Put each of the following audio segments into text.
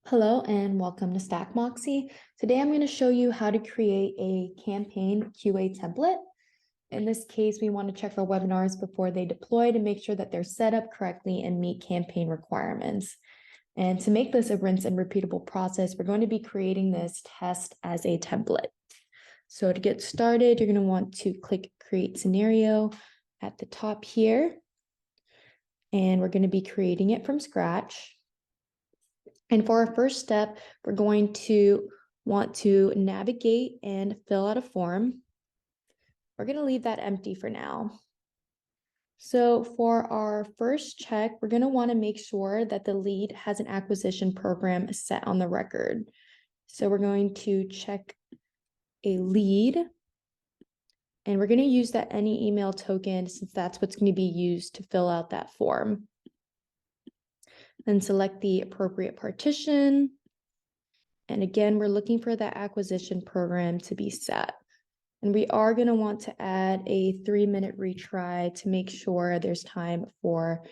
Hello and welcome to Stack Moxie. Today I'm going to show you how to create a campaign QA template. In this case, we want to check our webinars before they deploy to make sure that they're set up correctly and meet campaign requirements. And to make this a rinse and repeatable process, we're going to be creating this test as a template. So to get started, you're going to want to click Create Scenario at the top here. And we're going to be creating it from scratch. And for our first step, we're going to want to navigate and fill out a form. We're going to leave that empty for now. So for our first check, we're going to want to make sure that the lead has an acquisition program set on the record. So we're going to check a lead, and we're going to use that any email token since that's what's going to be used to fill out that form. Then select the appropriate partition. And again, we're looking for that acquisition program to be set. And we are going to want to add a 3-minute retry to make sure there's time for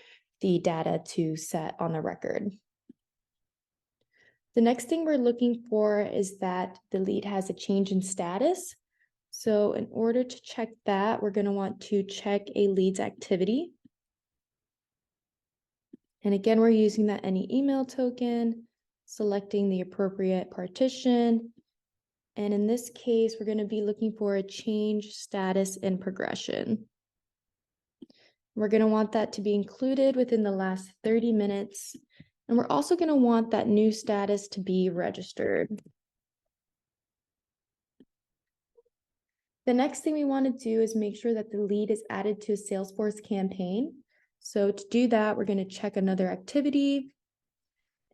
the data to set on the record. The next thing we're looking for is that the lead has a change in status. So in order to check that, we're going to want to check a lead's activity. And again, we're using that any email token, selecting the appropriate partition. And in this case, we're going to be looking for a change status in progression. We're going to want that to be included within the last 30 minutes. And we're also going to want that new status to be registered. The next thing we want to do is make sure that the lead is added to a Salesforce campaign. So to do that, we're going to check another activity.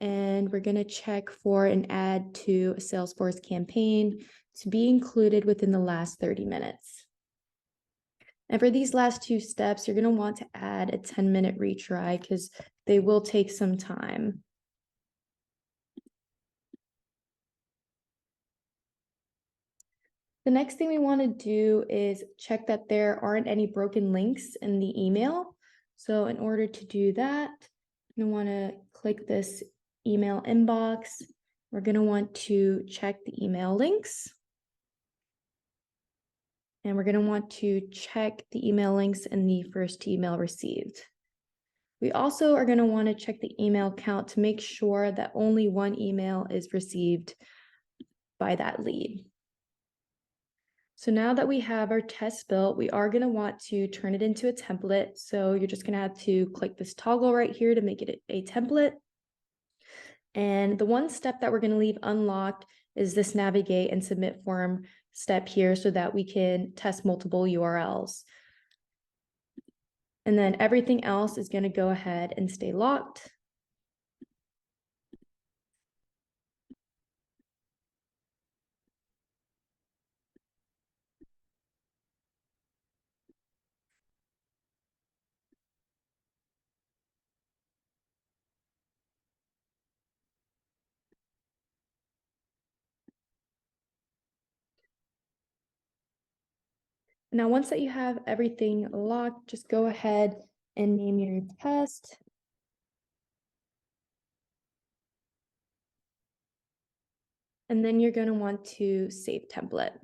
And we're going to check for an add to a Salesforce campaign to be included within the last 30 minutes. And for these last two steps, you're going to want to add a 10-minute retry because they will take some time. The next thing we want to do is check that there aren't any broken links in the email. So in order to do that, you're going to want to click this email inbox. We're going to want to check the email links. And we're going to want to check the email links in the first email received. We also are going to want to check the email count to make sure that only one email is received by that lead. So now that we have our test built, we are going to want to turn it into a template. So you're just going to have to click this toggle right here to make it a template. And the one step that we're going to leave unlocked is this navigate and submit form step here so that we can test multiple URLs. And then everything else is going to go ahead and stay locked. Now, once that you have everything locked, just go ahead and name your test. And then you're going to want to save template.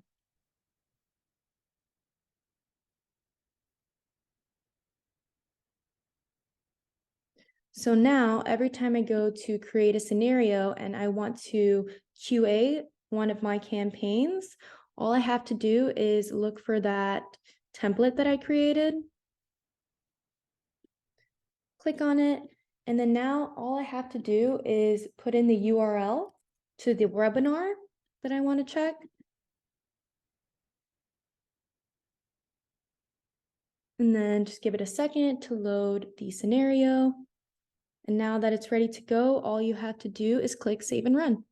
So now every time I go to create a scenario and I want to QA one of my campaigns, all I have to do is look for that template that I created, click on it, and then now all I have to do is put in the URL to the webinar that I want to check. And then just give it a second to load the scenario. And now that it's ready to go, all you have to do is click Save and Run.